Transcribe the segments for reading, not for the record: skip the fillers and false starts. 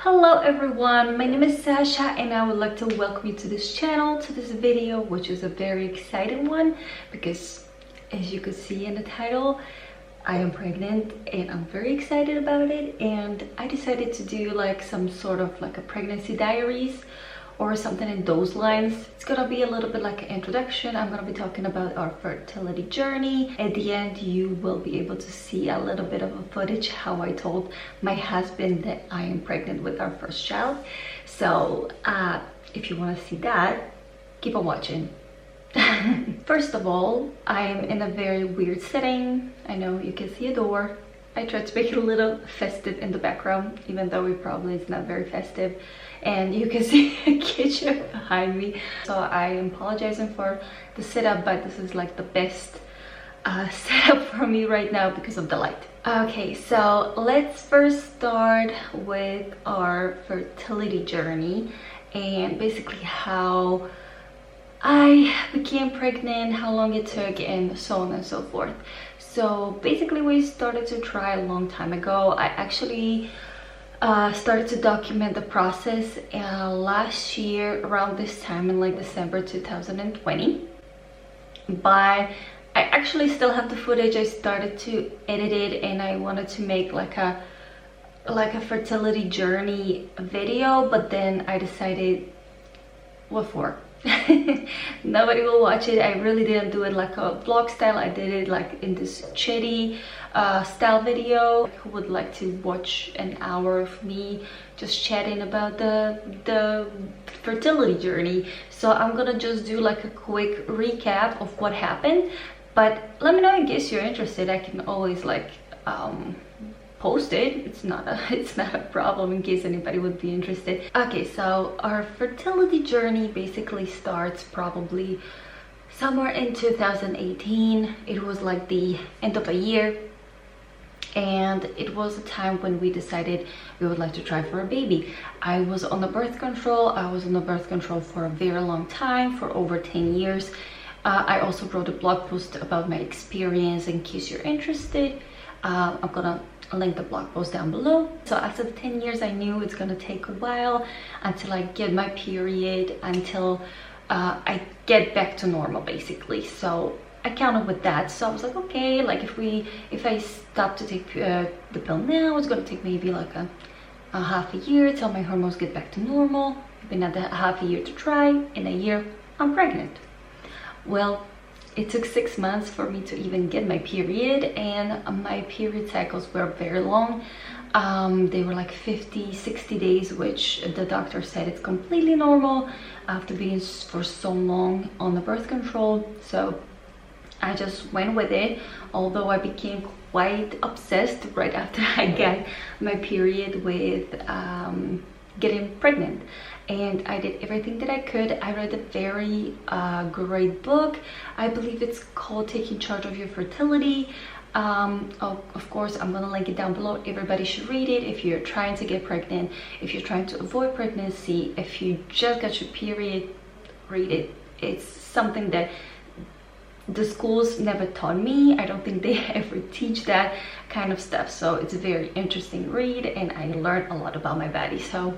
Hello everyone, my name is Sasha and I would like to welcome you to this channel, to this video, which is a very exciting one because as you could see in the title, I am pregnant and I'm very excited about it. And I decided to do like some sort of like a pregnancy diaries or something in those lines. It's gonna be a little bit like an introduction. I'm gonna be talking about our fertility journey. At the end, you will be able to see a little bit of a footage how I told my husband that I am pregnant with our first child. So if you want to see that, keep on watching. First of all, I am in a very weird setting. I know you can see a door. I tried to make it a little festive in the background, even though it probably is not very festive. And you can see a kitchen behind me. So I am apologizing for the setup, but this is like the best setup for me right now because of the light. Okay, so let's first start with our fertility journey and basically how I became pregnant, how long it took, and so on and so forth. So basically we started to try a long time ago. I actually started to document the process last year around this time in like December 2020. But I actually still have the footage. I started to edit it and I wanted to make like a fertility journey video, but then I decided, what for? Nobody will watch it. I really didn't do it like a vlog style. I did it like in this chatty style video. Who would like to watch an hour of me just chatting about the fertility journey? So I'm gonna just do like a quick recap of what happened, but let me know in case you're interested. I can always like post it. It's not a problem in case anybody would be interested. Okay, so our fertility journey basically starts probably somewhere in 2018. It was like the end of a year, and it was a time when we decided we would like to try for a baby. I was on the birth control. I was on the birth control for a very long time, for over 10 years. I also wrote a blog post about my experience in case you're interested. I'm gonna link the blog post down below. So after the 10 years, I knew it's gonna take a while until I get my period, until I get back to normal basically. So I counted with that. So I was like, okay, like if I stop to take the pill now, it's gonna take maybe like a half a year till my hormones get back to normal. Maybe another half a year to try. In a year, I'm pregnant. Well, it took 6 months for me to even get my period, and my period cycles were very long. They were like 50-60 days, which the doctor said it's completely normal after being for so long on the birth control. So I just went with it, although I became quite obsessed right after I got my period with getting pregnant. And I did everything that I could. I read a very great book. I believe it's called Taking Charge of Your Fertility. Of course, I'm gonna link it down below. Everybody should read it if you're trying to get pregnant, if you're trying to avoid pregnancy, if you just got your period, read it. It's something that the schools never taught me. I don't think they ever teach that kind of stuff. So it's a very interesting read and I learned a lot about my body. So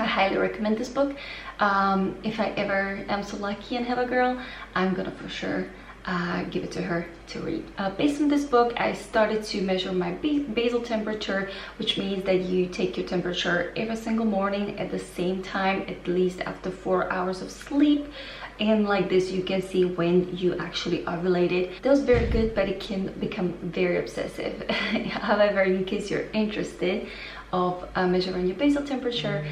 I highly recommend this book. If I ever am so lucky and have a girl, I'm gonna for sure give it to her to read. Based on this book, I started to measure my basal temperature, which means that you take your temperature every single morning at the same time, at least after 4 hours of sleep. And like this, you can see when you actually ovulated. That was very good, but it can become very obsessive. However, in case you're interested of measuring your basal temperature,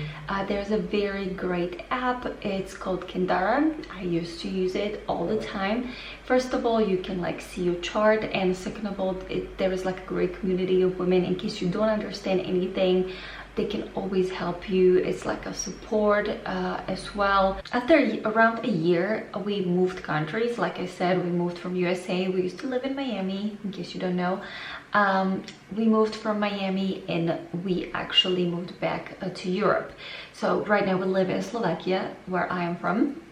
there's a very great app. It's called Kindara. I used to use it all the time. First of all, you can like see your chart, and second of all, there is like a great community of women. In case you don't understand anything, they can always help you. It's like a support as well. After around a year, we moved countries. Like I said, we moved from USA. We used to live in Miami, in case you don't know. We moved from Miami and we actually moved back to Europe. So right now we live in Slovakia, where I am from.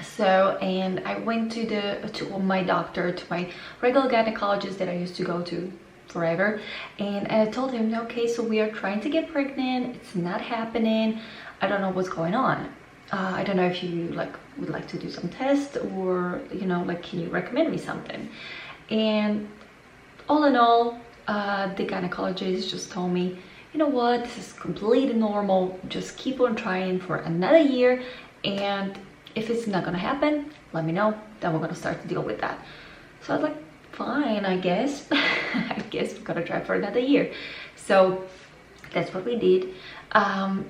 So, and I went to my doctor, to my regular gynecologist that I used to go to forever. And I told him, okay, so we are trying to get pregnant, it's not happening, I don't know what's going on. I don't know if you like would like to do some tests, or you know, like, can you recommend me something? And all in all, the gynecologist just told me, you know what, this is completely normal, just keep on trying for another year, and if it's not gonna happen, let me know, then we're gonna start to deal with that. So I was like, fine, I guess. I guess we're gonna try for another year. So that's what we did.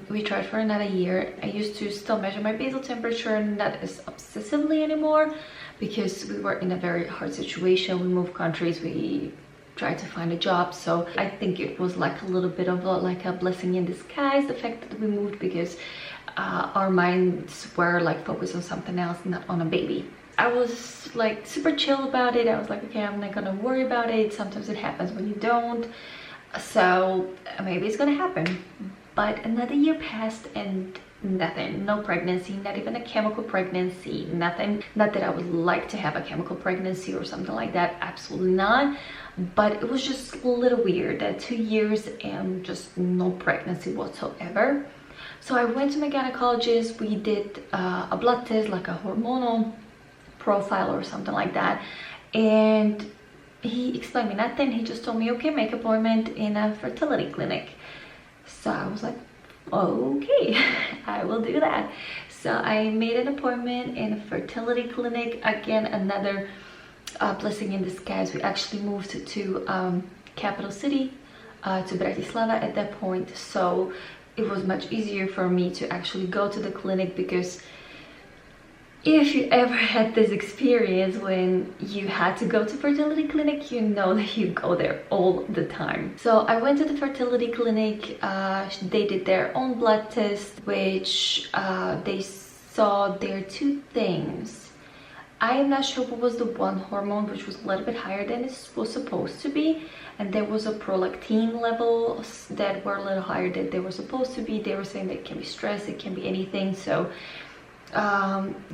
We tried for another year. I used to still measure my basal temperature, not as obsessively anymore, because we were in a very hard situation. We moved countries, we tried to find a job, so I think it was like a little bit of a blessing in disguise, the fact that we moved, because our minds were like focused on something else, not on a baby. I was like super chill about it. I was like, okay, I'm not gonna worry about it. Sometimes it happens when you don't, so maybe it's gonna happen. But another year passed and nothing, no pregnancy, not even a chemical pregnancy, nothing. Not that I would like to have a chemical pregnancy or something like that, absolutely not. But it was just a little weird that 2 years and just no pregnancy whatsoever. So I went to my gynecologist. We did a blood test, like a hormonal profile or something like that, and he explained me nothing. He just told me, okay, make an appointment in a fertility clinic. So I was like, okay, I will do that. So I made an appointment in a fertility clinic. Again, another blessing in disguise. We actually moved to capital city, to Bratislava at that point, so it was much easier for me to actually go to the clinic, because if you ever had this experience when you had to go to fertility clinic, you know that you go there all the time. So I went to the fertility clinic. They did their own blood test, which they saw there 2 things. I am not sure what was the one hormone, which was a little bit higher than it was supposed to be, and there was a prolactin level that were a little higher than they were supposed to be. They were saying that it can be stress, it can be anything. So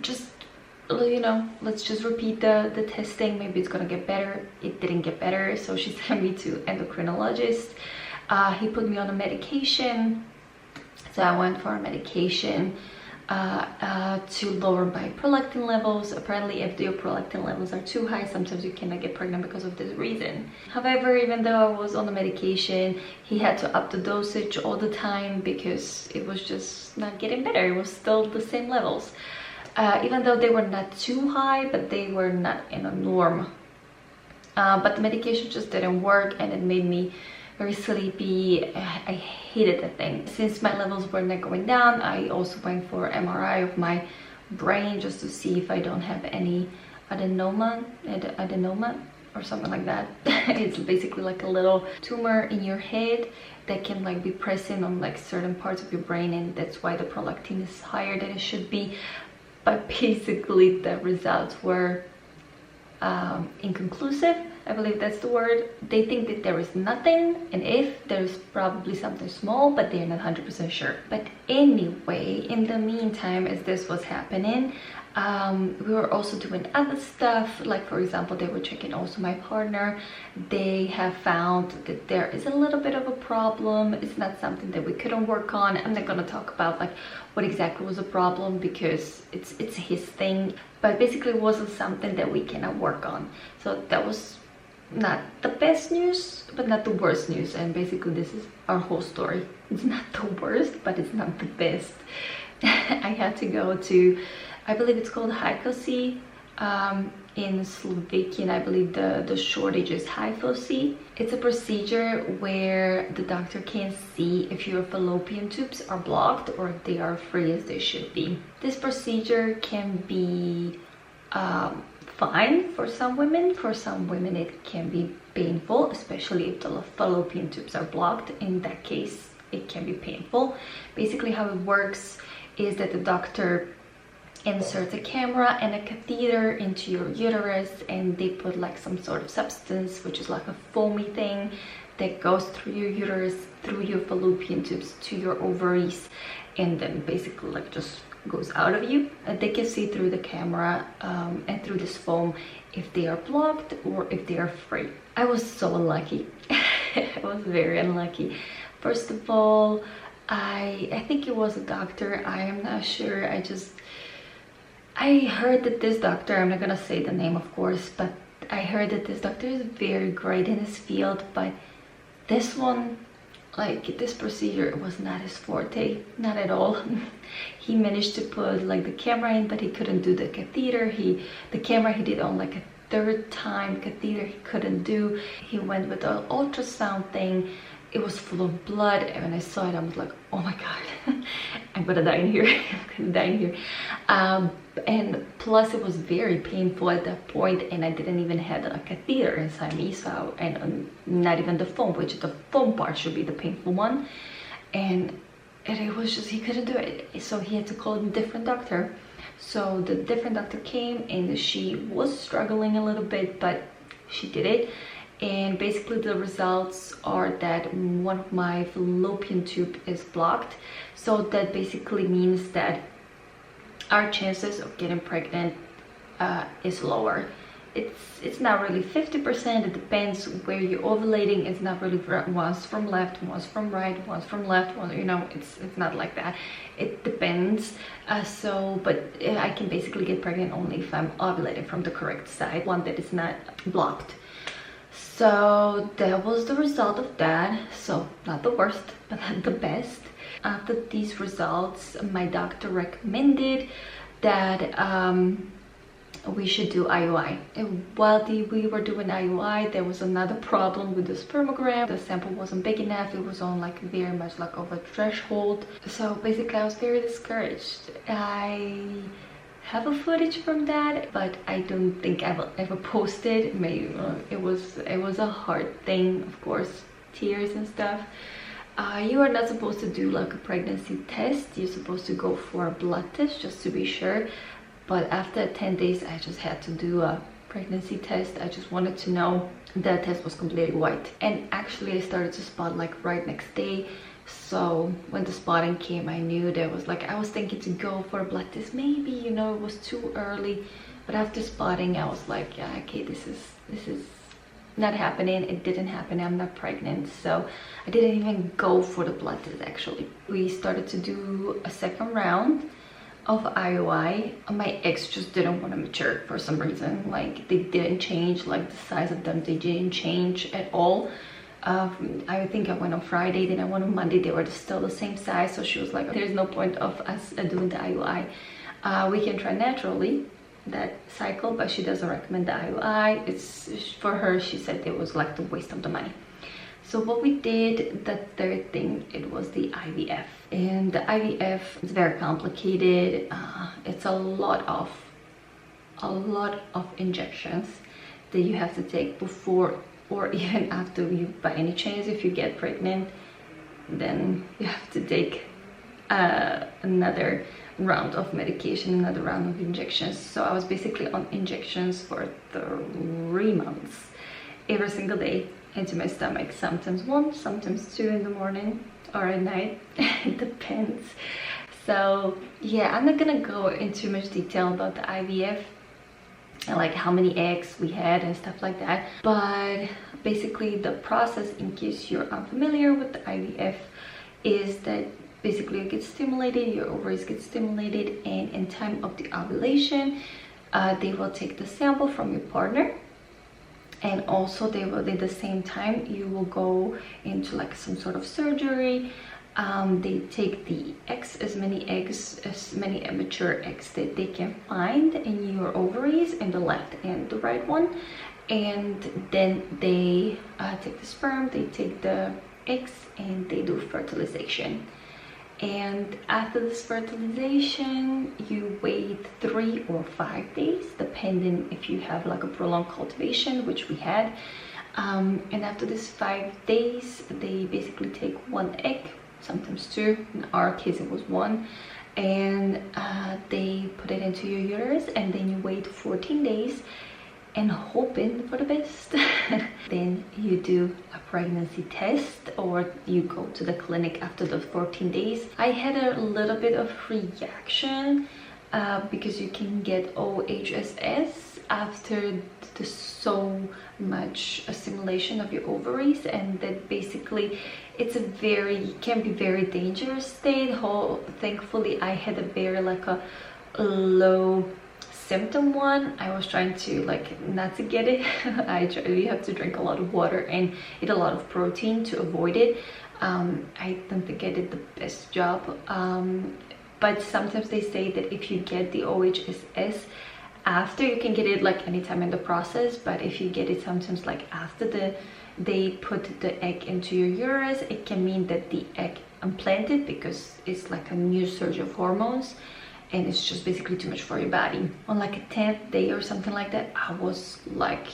just, you know, let's just repeat the testing, maybe it's gonna get better. It didn't get better, so she sent me to endocrinologist. He put me on a medication, so I went for a medication to lower my prolactin levels. Apparently, if your prolactin levels are too high, sometimes you cannot get pregnant because of this reason. However, even though I was on the medication, he had to up the dosage all the time because it was just not getting better. It was still the same levels, even though they were not too high, but they were not in a norm. But the medication just didn't work, and it made me very sleepy. I hated the thing. Since my levels were not going down, I also went for MRI of my brain just to see if I don't have any adenoma or something like that. It's basically like a little tumor in your head that can like be pressing on like certain parts of your brain, and that's why the prolactin is higher than it should be. But basically the results were inconclusive, I believe that's the word. They think that there is nothing, and if there's probably something small, but they're not 100% sure. But anyway, in the meantime, as this was happening, we were also doing other stuff. Like, for example, they were checking also my partner. They have found that there is a little bit of a problem. It's not something that we couldn't work on. I'm not gonna talk about like what exactly was a problem, because it's his thing, but basically it wasn't something that we cannot work on. So that was not the best news, but not the worst news. And basically this is our whole story. It's not the worst, but it's not the best. I had to go to, I believe it's called HyCoSy in Slovakian. I believe the shortage is HyFoSy. It's a procedure where the doctor can see if your fallopian tubes are blocked or if they are free as they should be. This procedure can be fine for some women. For some women it can be painful, especially if the fallopian tubes are blocked. In that case it can be painful. Basically how it works is that the doctor inserts a camera and a catheter into your uterus, and they put like some sort of substance, which is like a foamy thing that goes through your uterus, through your fallopian tubes to your ovaries, and then basically like just goes out of you. They can see through the camera and through this foam if they are blocked or if they are free. I was so unlucky. I was very unlucky. First of all, I think it was a doctor, I am not sure. I heard that this doctor, I'm not gonna say the name of course, but I heard that this doctor is very great in his field, but this one, like this procedure, was not his forte, not at all. He managed to put like the camera in, but he couldn't do the catheter. The camera he did on like a third time, catheter he couldn't do. He went with the ultrasound thing. It was full of blood, and when I saw it I was like, oh my god, I'm gonna die in here. I'm gonna die in here. And plus it was very painful at that point, and I didn't even have a catheter inside me, so, and not even the foam, which the foam part should be the painful one, and it was just, he couldn't do it, so he had to call a different doctor. So the different doctor came, and she was struggling a little bit, but she did it. And basically the results are that one of my fallopian tube is blocked. So that basically means that our chances of getting pregnant is lower. It's not really 50%. It depends where you're ovulating. It's not really once from left, once from right, once from left, one, you know, it's not like that. It depends. But I can basically get pregnant only if I'm ovulating from the correct side, one that is not blocked. So that was the result of that. So not the worst, but not the best. After these results, my doctor recommended that we should do IUI. And while we were doing IUI, there was another problem with the spermogram. The sample wasn't big enough. It was on like very much like over threshold. So basically I was very discouraged. I have a footage from that, but I don't think I will ever post it. Maybe it was a hard thing, of course, tears and stuff. You are not supposed to do like a pregnancy test. You're supposed to go for a blood test just to be sure, but after 10 days I just had to do a pregnancy test. I just wanted to know. The test was completely white, and actually I started to spot like right next day. So when the spotting came, I knew there was like, I was thinking to go for a blood test, maybe, you know, it was too early. But after spotting, I was like, yeah, okay, this is not happening. It didn't happen. I'm not pregnant. So I didn't even go for the blood test. Actually, we started to do a second round of IUI. My eggs just didn't want to mature for some reason. Like they didn't change, like the size of them, they didn't change at all. I think I went on Friday, then I went on Monday, they were still the same size. So she was like, there's no point of us doing the IUI. We can try naturally that cycle, but she doesn't recommend the IUI. It's for her, she said it was like the waste of the money. So what we did, the third thing, it was the IVF. And the IVF is very complicated. It's a lot of injections that you have to take before or even after you, by any chance, if you get pregnant, then you have to take another round of medication, another round of injections. So I was basically on injections for 3 months, every single day into my stomach, sometimes 1, sometimes 2 in the morning or at night. It depends. So yeah, I'm not gonna go into much detail about the IVF and like how many eggs we had and stuff like that, but basically the process, in case you're unfamiliar with the IVF, is that basically you get stimulated, your ovaries get stimulated, and in time of the ovulation they will take the sample from your partner, and also they will, at the same time, you will go into like some sort of surgery. They take the eggs, as many mature eggs that they can find in your ovaries, in the left and the right one, and then they take the sperm, they take the eggs, and they do fertilization. And after this fertilization, you wait 3 or 5 days, depending if you have like a prolonged cultivation, which we had. And after this 5 days, they basically take 1 egg, sometimes 2. In our case, it was 1, and they put it into your uterus, and then you wait 14 days and hoping for the best. Then you do a pregnancy test, or you go to the clinic after the 14 days. I had a little bit of reaction because you can get OHSS after the so much assimilation of your ovaries, and that basically it's a can be very dangerous state. Thankfully I had a very like a low symptom one. I was trying to like not to get it. You have to drink a lot of water and eat a lot of protein to avoid it. I don't think I did the best job, but sometimes they say that if you get the OHSS after, you can get it like anytime in the process, but if you get it sometimes like after they put the egg into your uterus, it can mean that the egg implanted, because it's like a new surge of hormones and it's just basically too much for your body. On like a 10th day or something like that, I was like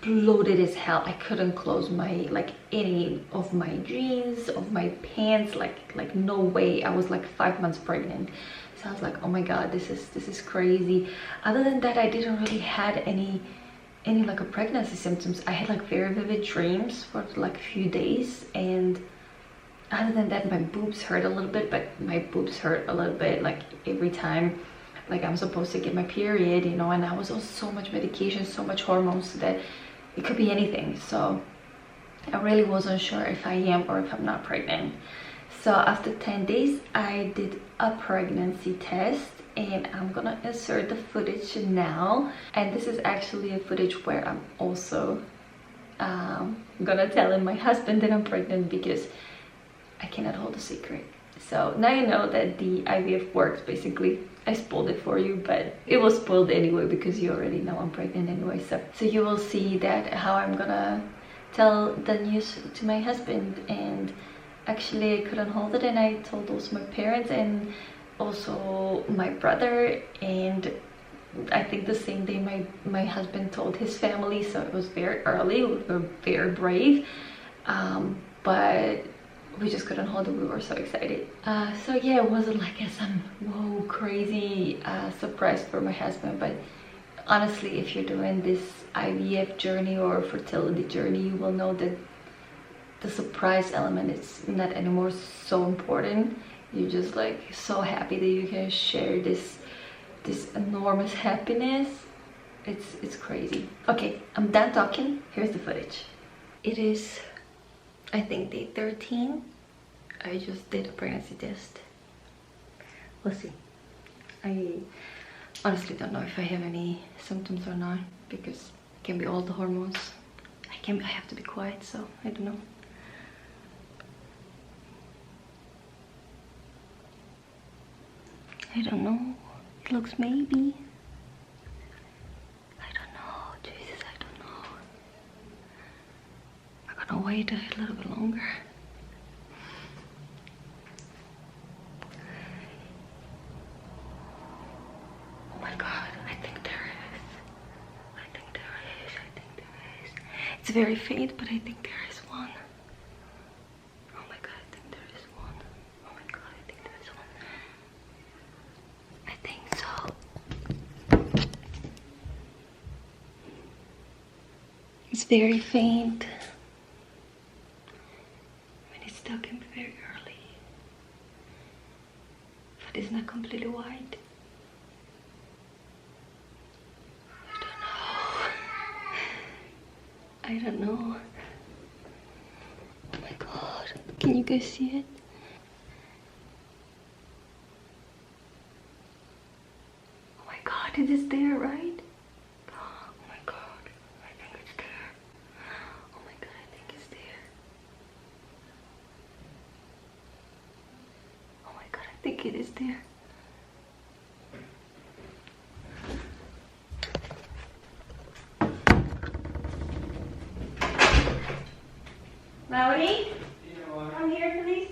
bloated as hell. I couldn't close my any of my jeans, of my pants, like no way. I was like 5 months pregnant, so I was like, oh my god, this is crazy. Other than that, I didn't really had any like a pregnancy symptoms. I had like very vivid dreams for like a few days, and other than that, my boobs hurt a little bit, but my boobs hurt a little bit like every time like I'm supposed to get my period, you know. And I was on so much medication, so much hormones, that it could be anything. So I really wasn't sure if I am or if I'm not pregnant. So after 10 days, I did a pregnancy test, and I'm gonna insert the footage now. And this is actually a footage where I'm also gonna tell my husband that I'm pregnant, because I cannot hold a secret. So now you know that the IVF works. Basically, I spoiled it for you, but it was spoiled anyway because you already know I'm pregnant anyway. So you will see that how I'm gonna tell the news to my husband. And actually I couldn't hold it, and I told also my parents and also my brother, and I think the same day my husband told his family. So it was very early. We were very brave, but we just couldn't hold it. We were so excited. So yeah, it wasn't like some whoa crazy surprise for my husband, but honestly, if you're doing this IVF journey or fertility journey, you will know that the surprise element is not anymore so important. You're just like so happy that you can share this enormous happiness. It's crazy. Okay, I'm done talking. Here's the footage. It is, I think, day 13. I just did a pregnancy test. We'll see. I honestly don't know if I have any symptoms or not, because it can be all the hormones. I have to be quiet, so I don't know. I don't know. It looks maybe. I don't know. Jesus, I don't know. I'm gonna wait a little bit longer. Oh my god, I think there is. I think there is. I think there is. It's very faint, but I think there is one. Oh my god, I think there is one. Oh my god, I think there is one. I think so. It's very faint. Still can be very early, but it's not completely white. I don't know. Oh my god, can you guys see it? Oh my god, it is there, right? Oh my god, I think it's there. Oh my god, I think it's there. Oh my god, I think it is there. Maori, come here, please.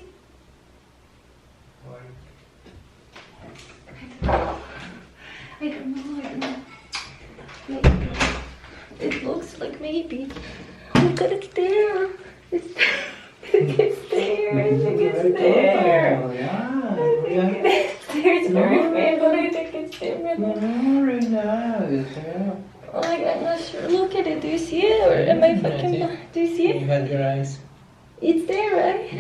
I don't know. Maybe. It looks like maybe. Oh my god, it's there. It's it's there. I think it's there. I think it's there. It's very faint, but I think it's there. Very nice, yeah. Oh my god, I'm not sure. Look at it. Do you see it? Or am I fucking blind? Do you see it? You had your eyes. It's there, right?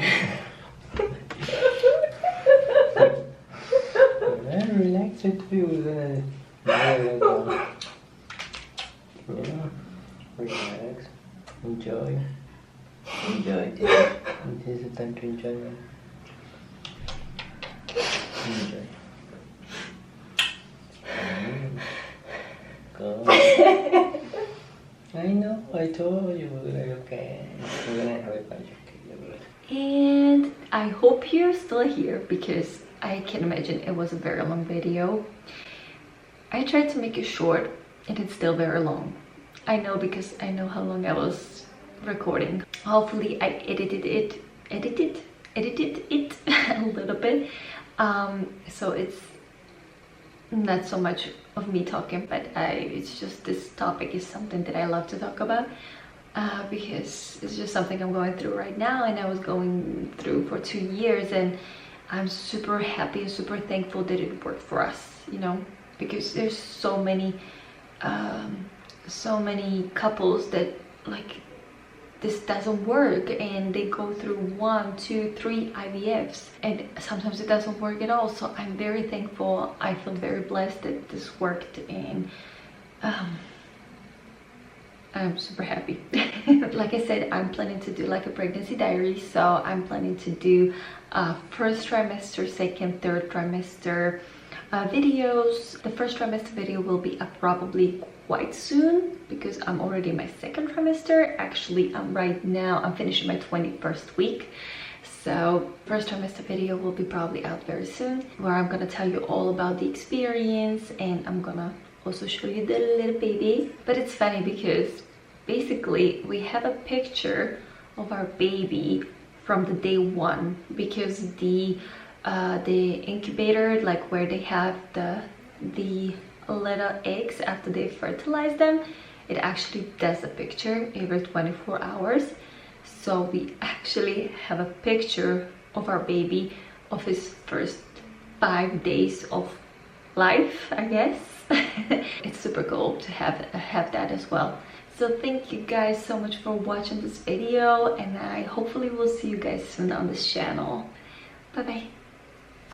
Very relax, I thought you were gonna yeah, relax, enjoy. This is the time to enjoy, man. Enjoy. Go. I know, I told you we're gonna okay. We're gonna have a bunch of cake. And I hope you're still here because I can imagine it was a very long video. I tried to make it short and it's still very long. I know because I know how long I was recording. Hopefully I edited it a little bit. So it's not so much of me talking, but it's just this topic is something that I love to talk about because it's just something I'm going through right now, and I was going through for 2 years, and I'm super happy and super thankful that it worked for us, you know, because there's so many couples that like this doesn't work and they go through 1, 2, 3 IVFs and sometimes it doesn't work at all. So I'm very thankful. I feel very blessed that this worked, and I'm super happy. Like I said, I'm planning to do like a pregnancy diary, so I'm planning to do first trimester, second, third trimester videos. The first trimester video will be up probably quite soon because I'm already in my second trimester. Actually, I'm finishing my 21st week. So first trimester video will be probably out very soon, where I'm gonna tell you all about the experience, and I'm gonna also show you the little baby. But it's funny because basically we have a picture of our baby from the day 1, because the incubator, like where they have the little eggs after they fertilize them, it actually does a picture every 24 hours. So we actually have a picture of our baby of his first 5 days of life, I guess. It's super cool to have that as well. So thank you guys so much for watching this video, and I hopefully will see you guys soon on this channel. Bye bye.